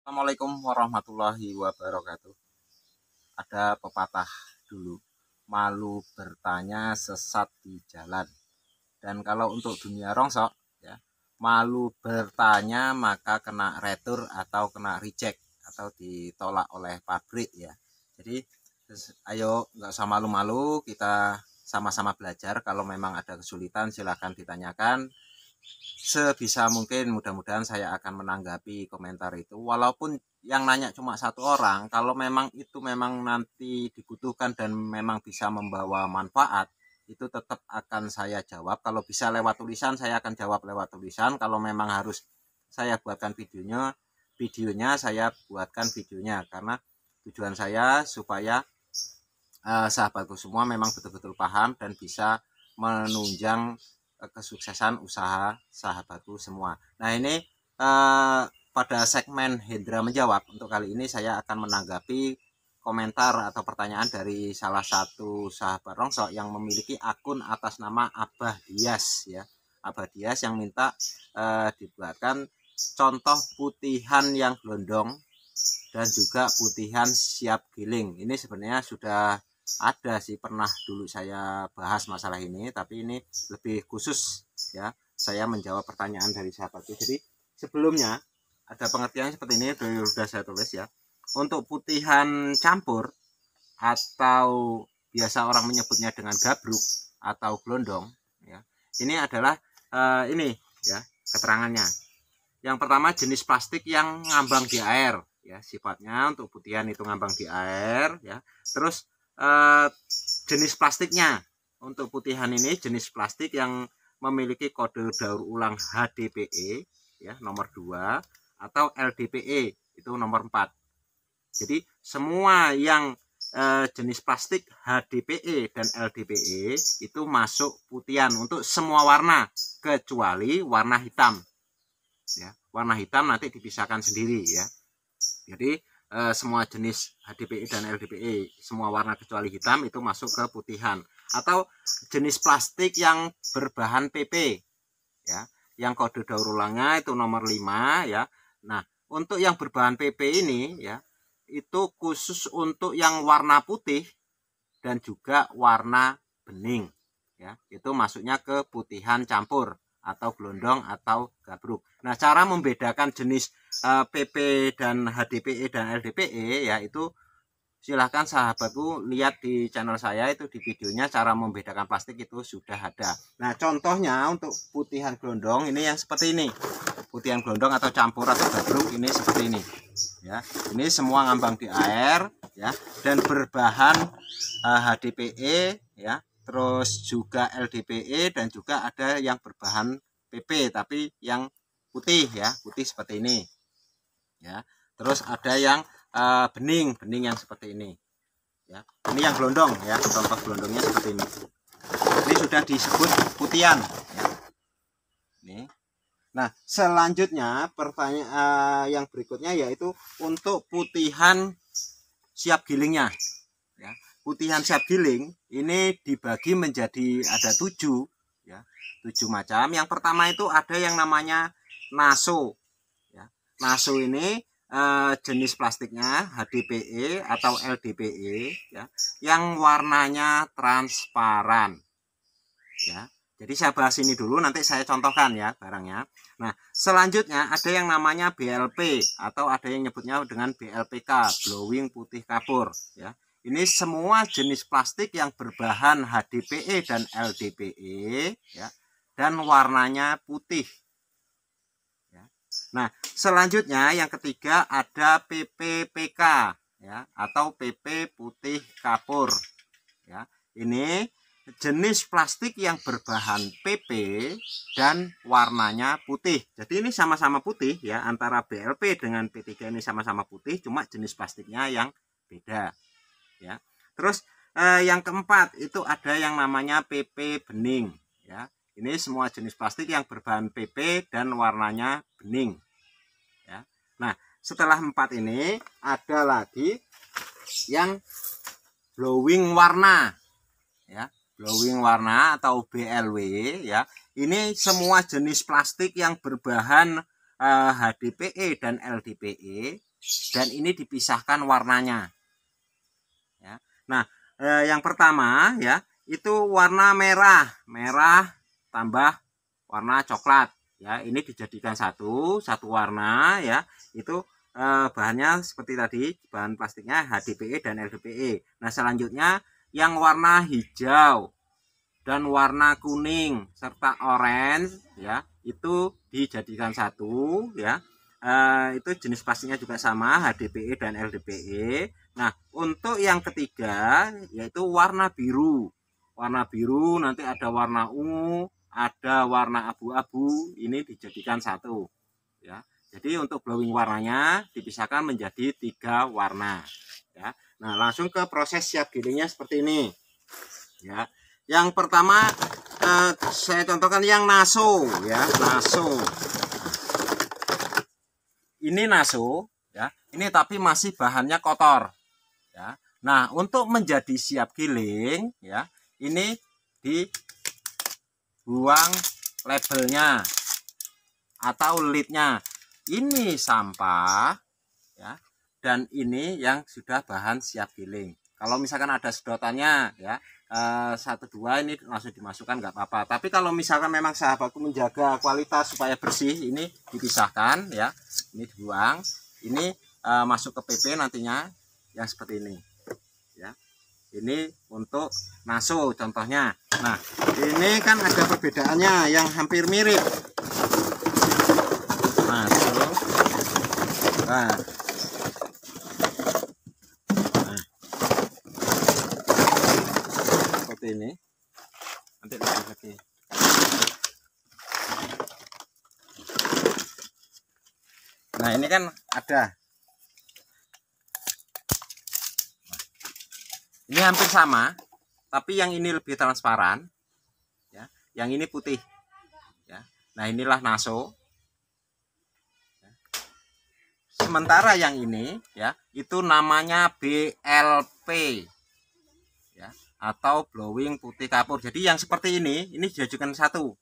Assalamualaikum warahmatullahi wabarakatuh. Ada pepatah dulu, malu bertanya sesat di jalan. Dan kalau untuk dunia rongsok, ya, malu bertanya maka kena retur atau kena reject atau ditolak oleh pabrik ya. Jadi ayo nggak usah malu-malu, kita sama-sama belajar. Kalau memang ada kesulitan silahkan ditanyakan. Sebisa mungkin mudah-mudahan saya akan menanggapi komentar itu, walaupun yang nanya cuma satu orang. Kalau memang itu memang nanti dibutuhkan dan memang bisa membawa manfaat, itu tetap akan saya jawab. Kalau bisa lewat tulisan saya akan jawab lewat tulisan. Kalau memang harus saya buatkan videonya saya buatkan videonya, karena tujuan saya supaya sahabatku semua memang betul-betul paham dan bisa menunjang kesuksesan usaha sahabatku semua. Nah ini pada segmen Hendra menjawab, untuk kali ini saya akan menanggapi komentar atau pertanyaan dari salah satu sahabat rongsok yang memiliki akun atas nama Abah Dias ya. Abah Dias yang minta dibuatkan contoh putihan yang gelondong dan juga putihan siap giling. Ini sebenarnya sudah ada sih, pernah dulu saya bahas masalah ini, tapi ini lebih khusus ya, saya menjawab pertanyaan dari sahabat itu. Jadi sebelumnya ada pengertiannya seperti ini, sudah saya tulis ya. Untuk putihan campur atau biasa orang menyebutnya dengan gabruk atau gelondong ya, ini adalah ini ya keterangannya. Yang pertama, jenis plastik yang ngambang di air ya, sifatnya untuk putihan itu ngambang di air ya. Terus jenis plastiknya, untuk putihan ini jenis plastik yang memiliki kode daur ulang HDPE ya nomor 2 atau LDPE itu nomor 4. Jadi semua yang jenis plastik HDPE dan LDPE itu masuk putihan untuk semua warna kecuali warna hitam ya. Warna hitam nanti dipisahkan sendiri ya. Jadi semua jenis HDPE dan LDPE, semua warna kecuali hitam itu masuk ke putihan. Atau jenis plastik yang berbahan PP ya, yang kode daur ulangnya itu nomor 5 ya. Nah, untuk yang berbahan PP ini ya, itu khusus untuk yang warna putih dan juga warna bening ya. Itu masuknya ke putihan campur atau gelondong atau gabruk. Nah, cara membedakan jenis PP dan HDPE dan LDPE ya, itu silahkan sahabatku lihat di channel saya, itu di videonya cara membedakan plastik itu sudah ada. Nah, contohnya untuk putihan gelondong ini yang seperti ini. Putihan gelondong atau campur atau gabruk ini seperti ini. Ya, ini semua ngambang di air ya, dan berbahan HDPE ya, terus juga LDPE, dan juga ada yang berbahan PP tapi yang putih ya, putih seperti ini ya. Terus ada yang bening yang seperti ini ya. Ini yang gelondong ya, contoh gelondongnya seperti ini. Ini sudah disebut putihan ya. Ini. Nah, selanjutnya pertanyaan yang berikutnya yaitu untuk putihan siap gilingnya ya. Putihan siap giling ini dibagi menjadi ada 7 ya, 7 macam. Yang pertama itu ada yang namanya naso ya. Naso ini jenis plastiknya HDPE atau LDPE ya, yang warnanya transparan ya. Jadi saya bahas ini dulu, nanti saya contohkan ya barangnya. Nah, selanjutnya ada yang namanya BLP atau ada yang nyebutnya dengan BLPK, blowing putih kapur ya. Ini semua jenis plastik yang berbahan HDPE dan LDPE ya, dan warnanya putih ya. Nah, selanjutnya yang ketiga ada PPPK ya, atau PP putih kapur ya. Ini jenis plastik yang berbahan PP dan warnanya putih. Jadi ini sama-sama putih ya, antara BLP dengan P3 ini sama-sama putih, cuma jenis plastiknya yang beda ya. Terus yang keempat itu ada yang namanya PP bening ya. Ini semua jenis plastik yang berbahan PP dan warnanya bening ya. Nah, setelah 4 ini ada lagi yang blowing warna ya, blowing warna atau BLW ya. Ini semua jenis plastik yang berbahan HDPE dan LDPE dan ini dipisahkan warnanya. Ya. Nah, yang pertama ya itu warna merah tambah warna coklat. Ya, ini dijadikan satu warna ya. Itu bahannya seperti tadi, bahan plastiknya HDPE dan LDPE. Nah, selanjutnya yang warna hijau dan warna kuning serta orange ya, itu dijadikan satu ya. Itu jenis plastiknya juga sama, HDPE dan LDPE. Nah, untuk yang ketiga yaitu warna biru. Warna biru nanti ada warna ungu, ada warna abu-abu, ini dijadikan satu ya. Jadi untuk blowing warnanya dipisahkan menjadi 3 warna ya. Nah, langsung ke proses siap gilingnya seperti ini ya. Yang pertama saya contohkan yang naso ya, naso. Ini naso ya. Ini tapi masih bahannya kotor ya. Nah, untuk menjadi siap giling ya, ini dibuang labelnya atau lidnya. Ini sampah ya, dan ini yang sudah bahan siap giling. Kalau misalkan ada sedotannya ya, 1-2 ini langsung dimasukkan nggak apa-apa. Tapi kalau misalkan memang sahabatku menjaga kualitas supaya bersih, ini dipisahkan ya. Ini dibuang, ini masuk ke PP nantinya yang seperti ini ya. Ini untuk naso contohnya. Nah, ini kan ada perbedaannya yang hampir mirip. Naso. Nah, seperti ini. Nanti lagi. Nah, ini kan ada. Ini hampir sama, tapi yang ini lebih transparan, ya. Yang ini putih, ya. Nah, inilah naso. Ya. Sementara yang ini, ya, itu namanya BLP, ya, atau blowing putih kapur. Jadi yang seperti ini dijadikan satu,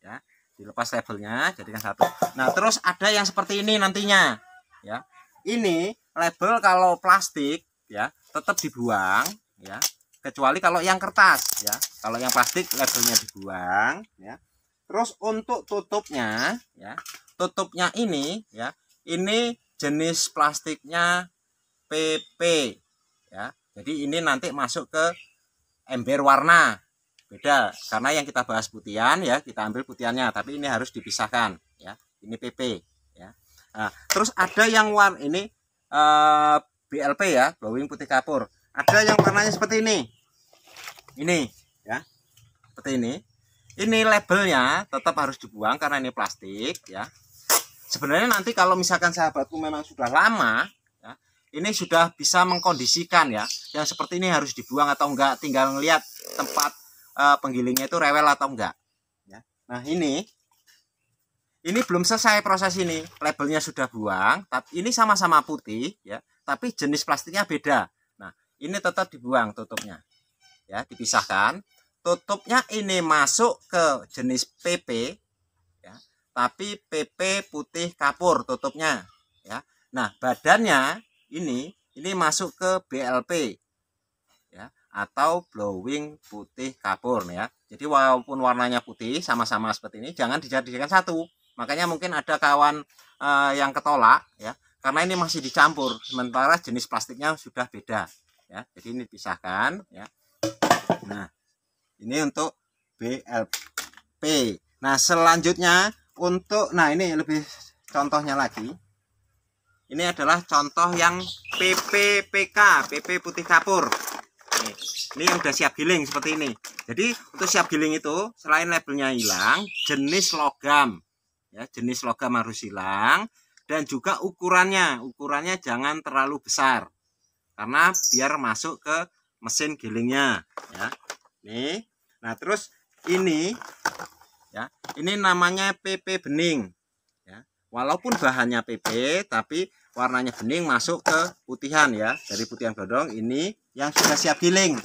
ya. Dilepas labelnya, jadikan satu. Nah, terus ada yang seperti ini nantinya, ya. Ini label kalau plastik, ya, tetap dibuang. Ya, kecuali kalau yang kertas ya. Kalau yang plastik labelnya dibuang ya. Terus untuk tutupnya ya, tutupnya ini ya, ini jenis plastiknya PP ya. Jadi ini nanti masuk ke ember warna beda, karena yang kita bahas putihan ya, kita ambil putihannya, tapi ini harus dipisahkan ya. Ini PP ya. Nah, terus ada yang warna ini BLP ya, blowing putih kapur. Ada yang warnanya seperti ini ya, seperti ini. Ini labelnya tetap harus dibuang karena ini plastik ya. Sebenarnya nanti kalau misalkan sahabatku memang sudah lama ya, ini sudah bisa mengkondisikan ya, yang seperti ini harus dibuang atau enggak, tinggal ngelihat tempat penggilingnya itu rewel atau enggak ya. Nah, ini belum selesai proses ini, labelnya sudah buang, tapi ini sama-sama putih ya, tapi jenis plastiknya beda. Ini tetap dibuang tutupnya ya, dipisahkan. Tutupnya ini masuk ke jenis PP ya, tapi PP putih kapur tutupnya ya. Nah, badannya ini masuk ke BLP ya, atau blowing putih kapur ya. Jadi walaupun warnanya putih sama-sama seperti ini, jangan dijadikan satu. Makanya mungkin ada kawan yang ketolak ya, karena ini masih dicampur, sementara jenis plastiknya sudah beda. Ya, jadi ini dipisahkan ya. Nah, ini untuk BLP. Nah, selanjutnya untuk, nah ini lebih contohnya lagi. Ini adalah contoh yang PPPK, PP putih kapur. Ini yang udah siap giling seperti ini. Jadi untuk siap giling itu selain labelnya hilang, jenis logam ya, jenis logam harus hilang, dan juga ukurannya jangan terlalu besar, karena biar masuk ke mesin gilingnya ya. Nih. Nah, terus ini ya, ini namanya PP bening ya. Walaupun bahannya PP tapi warnanya bening, masuk ke putihan ya. Dari putihan godong ini yang sudah siap giling.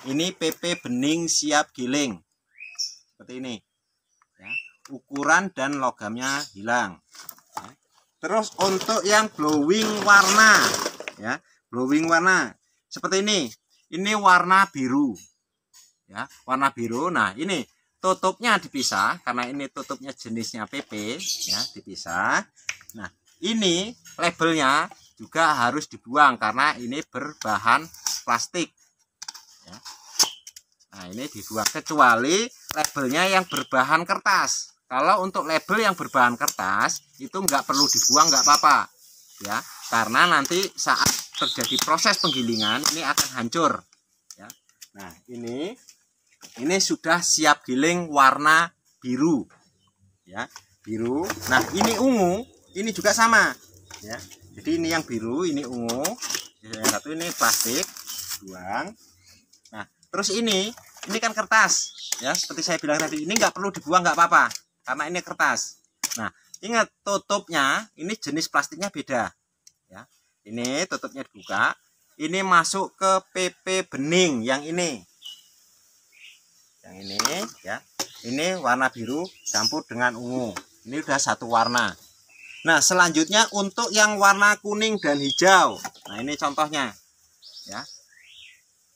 Ini PP bening siap giling. Seperti ini. Ya. Ukuran dan logamnya hilang. Ya. Terus untuk yang blowing warna, ya, blowing warna seperti ini. Ini warna biru, ya, warna biru. Nah, ini tutupnya dipisah karena ini tutupnya jenisnya PP, ya, dipisah. Nah, ini labelnya juga harus dibuang karena ini berbahan plastik, ya. Nah, ini dibuang kecuali labelnya yang berbahan kertas. Kalau untuk label yang berbahan kertas itu nggak perlu dibuang, nggak apa-apa, ya, karena nanti saat terjadi proses penggilingan ini akan hancur, ya. Nah, ini sudah siap giling warna biru, ya, biru. Nah, ini ungu, ini juga sama, ya. Jadi ini yang biru, ini ungu, yang satu ini plastik, buang. Nah, terus ini kan kertas, ya, seperti saya bilang tadi, ini nggak perlu dibuang, nggak apa-apa karena ini kertas. Nah, ingat tutupnya ini jenis plastiknya beda, ya. Ini tutupnya dibuka, ini masuk ke PP bening yang ini, ya. Ini warna biru campur dengan ungu, ini udah satu warna. Nah, selanjutnya untuk yang warna kuning dan hijau, nah ini contohnya, ya.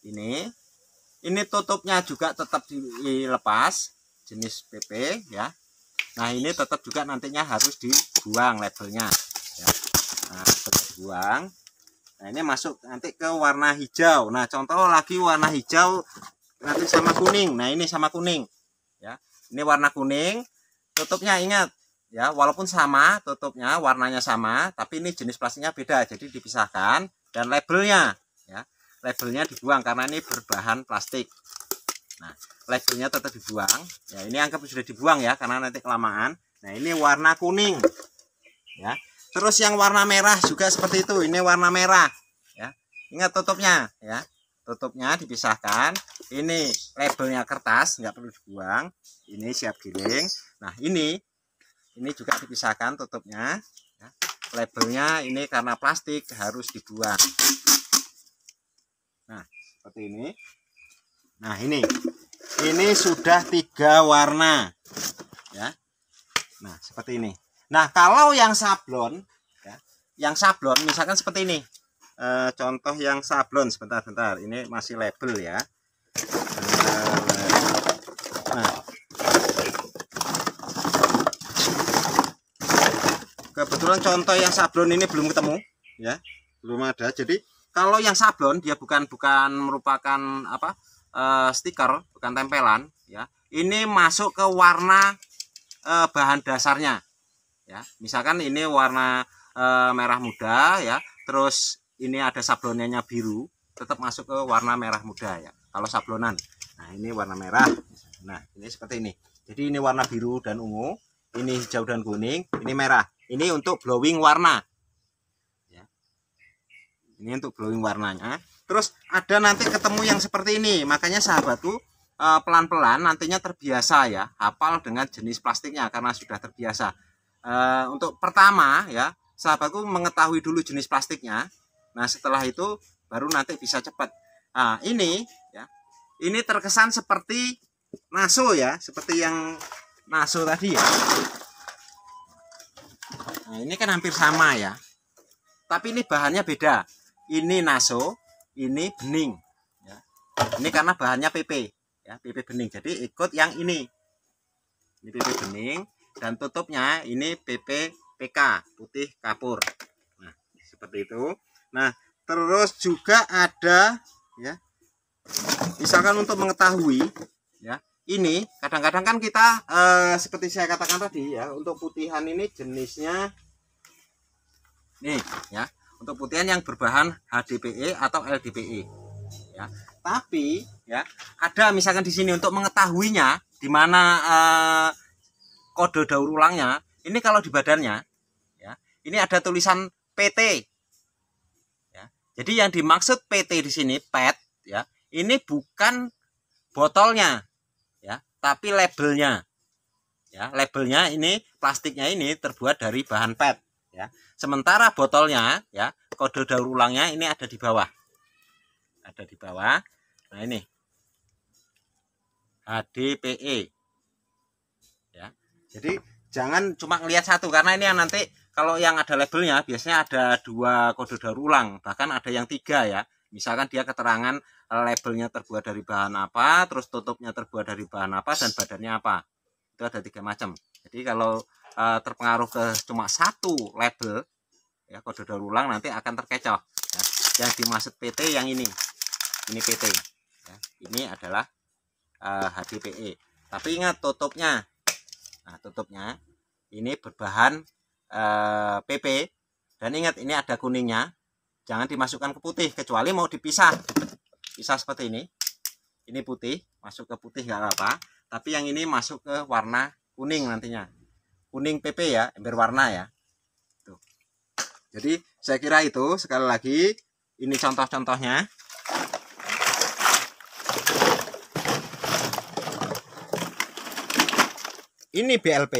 Ini tutupnya juga tetap dilepas, jenis PP, ya. Nah, ini tetap juga nantinya harus dibuang labelnya, ya. Nah, tetap dibuang. Nah, ini masuk nanti ke warna hijau. Nah, contoh lagi warna hijau nanti sama kuning. Nah, ini sama kuning, ya. Ini warna kuning, tutupnya ingat, ya, walaupun sama tutupnya, warnanya sama, tapi ini jenis plastiknya beda, jadi dipisahkan. Dan labelnya, ya, labelnya dibuang karena ini berbahan plastik. Nah, labelnya tetap dibuang, ya. Ini anggap sudah dibuang, ya, karena nanti kelamaan. Nah, ini warna kuning, ya. Terus yang warna merah juga seperti itu, ini warna merah, ya. Ingat tutupnya, ya, tutupnya dipisahkan. Ini labelnya kertas, nggak perlu dibuang, ini siap giling. Nah, ini juga dipisahkan tutupnya, ya. Labelnya ini karena plastik harus dibuang. Nah, seperti ini. Nah, ini sudah 3 warna, ya. Nah, seperti ini. Nah, kalau yang sablon, ya, yang sablon misalkan seperti ini, contoh yang sablon, sebentar, ini masih label, ya. Nah, kebetulan contoh yang sablon ini belum ketemu, ya, belum ada. Jadi kalau yang sablon dia bukan merupakan apa, stiker, bukan tempelan, ya. Ini masuk ke warna bahan dasarnya, ya. Misalkan ini warna merah muda, ya, terus ini ada sablonnya biru, tetap masuk ke warna merah muda, ya, kalau sablonan. Nah, ini warna merah. Nah, ini seperti ini. Jadi ini warna biru dan ungu, ini hijau dan kuning, ini merah. Ini untuk blowing warna, ya. Ini untuk blowing warnanya. Terus ada nanti ketemu yang seperti ini. Makanya sahabatku, pelan-pelan nantinya terbiasa, ya, hafal dengan jenis plastiknya karena sudah terbiasa. Untuk pertama, ya, sahabatku mengetahui dulu jenis plastiknya. Nah, setelah itu baru nanti bisa cepat. Nah, ini, ya, ini terkesan seperti naso, ya, seperti yang naso tadi, ya. Nah, ini kan hampir sama, ya, tapi ini bahannya beda. Ini naso, ini bening, ya. Ini karena bahannya PP, ya, PP bening, jadi ikut yang ini PP bening. Dan tutupnya ini PP PK, putih kapur. Nah, seperti itu. Nah, terus juga ada, ya, misalkan untuk mengetahui, ya, ini kadang-kadang kan kita seperti saya katakan tadi, ya, untuk putihan ini jenisnya nih, ya, untuk putihan yang berbahan HDPE atau LDPE, ya. Tapi, ya, ada misalkan di sini untuk mengetahuinya di mana kode daur ulangnya. Ini kalau di badannya, ya, ini ada tulisan PT, ya. Jadi yang dimaksud PT di sini PET, ya, ini bukan botolnya, ya, tapi labelnya, ya. Labelnya ini plastiknya ini terbuat dari bahan PET, ya. Sementara botolnya, ya, kode daur ulangnya ini ada di bawah, Nah, ini HDPE, ya. Jadi jangan cuma ngelihat satu, karena ini yang nanti kalau yang ada labelnya biasanya ada 2 kode daur ulang, bahkan ada yang 3 ya. Misalkan dia keterangan labelnya terbuat dari bahan apa, terus tutupnya terbuat dari bahan apa, dan badannya apa. Itu ada 3 macam. Jadi kalau terpengaruh ke cuma 1 label ya, kode daur ulang, nanti akan terkecoh ya. Yang dimaksud PT yang ini PT ya. Ini adalah HDPE. Tapi ingat tutupnya. Nah, tutupnya ini berbahan PP, dan ingat ini ada kuningnya, jangan dimasukkan ke putih kecuali mau dipisah seperti ini putih masuk ke putih nggak apa-apa, tapi yang ini masuk ke warna kuning nantinya, kuning PP ya, ember warna ya. Tuh. Jadi saya kira itu, sekali lagi ini contoh-contohnya. Ini BLP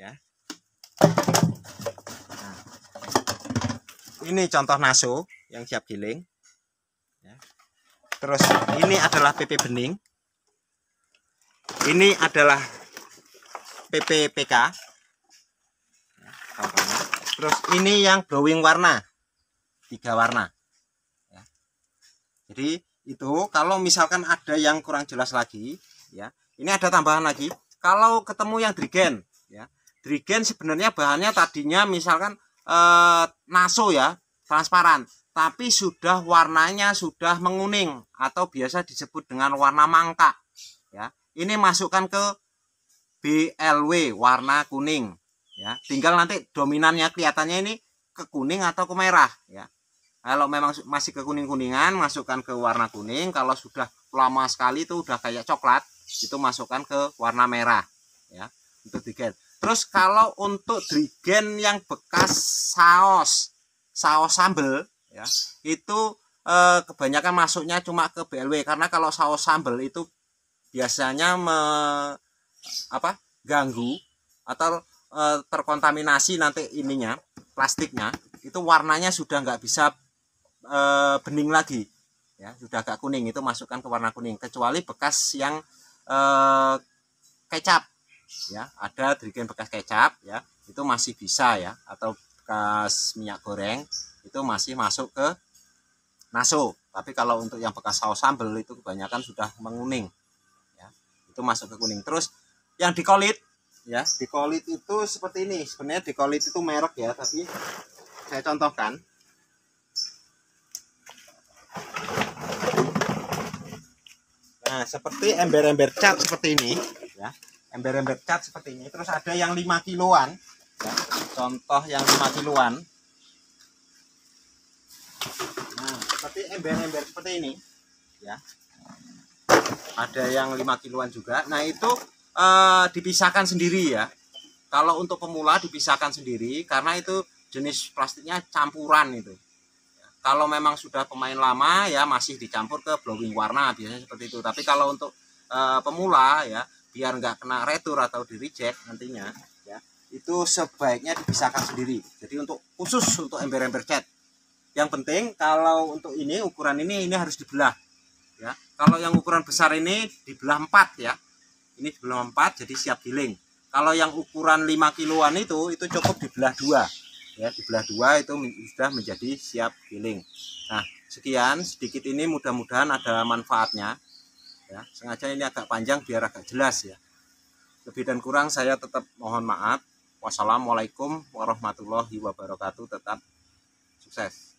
ya. Nah, ini contoh naso yang siap giling ya. Terus ini adalah PP bening, ini adalah PP PK ya, contohnya. Terus ini yang blowing warna, 3 warna ya. Jadi itu kalau misalkan ada yang kurang jelas lagi ya, ini ada tambahan lagi. Kalau ketemu yang drigen ya, drigen sebenarnya bahannya tadinya misalkan naso ya, transparan, tapi sudah warnanya sudah menguning atau biasa disebut dengan warna mangka ya. Ini masukkan ke BLW warna kuning ya. Tinggal nanti dominannya kelihatannya ini ke kuning atau ke merah ya. Kalau memang masih ke kuning-kuningan, masukkan ke warna kuning. Kalau sudah lama sekali itu udah kayak coklat, itu masukkan ke warna merah ya, untuk drigen. Terus kalau untuk drigen yang bekas saus sambel ya, itu kebanyakan masuknya cuma ke BLW, karena kalau saus sambel itu biasanya ganggu atau terkontaminasi nanti ininya, plastiknya itu warnanya sudah nggak bisa bening lagi ya, sudah agak kuning, itu masukkan ke warna kuning. Kecuali bekas yang kecap ya, ada drigen bekas kecap ya, itu masih bisa ya, atau bekas minyak goreng itu masih masuk ke naso. Tapi kalau untuk yang bekas saus sambal itu kebanyakan sudah menguning ya, itu masuk ke kuning. Terus yang dikolit ya, dikolit itu seperti ini. Sebenarnya dikolit itu merek ya, tapi saya contohkan. Nah, seperti ember-ember cat seperti ini ya, ember-ember cat seperti ini. Terus ada yang 5 kiloan ya. Contoh yang 5 kiloan. Nah, seperti ember-ember seperti ini ya. Ada yang 5 kiloan juga. Nah, itu dipisahkan sendiri ya. Kalau untuk pemula dipisahkan sendiri, karena itu jenis plastiknya campuran itu. Kalau memang sudah pemain lama ya masih dicampur ke blowing warna, biasanya seperti itu. Tapi kalau untuk pemula ya, biar nggak kena retur atau di reject nantinya ya, itu sebaiknya dipisahkan sendiri. Jadi untuk khusus untuk ember-ember cat, yang penting kalau untuk ini ukuran ini harus dibelah ya. Kalau yang ukuran besar ini dibelah 4 ya, ini dibelah 4 jadi siap giling. Kalau yang ukuran 5 kiloan itu cukup dibelah 2 ya, dibelah 2 itu sudah menjadi siap giling. Nah, sekian sedikit ini, mudah-mudahan ada manfaatnya ya. Sengaja ini agak panjang biar agak jelas ya. Lebih dan kurang saya tetap mohon maaf. Wassalamualaikum warahmatullahi wabarakatuh. Tetap sukses.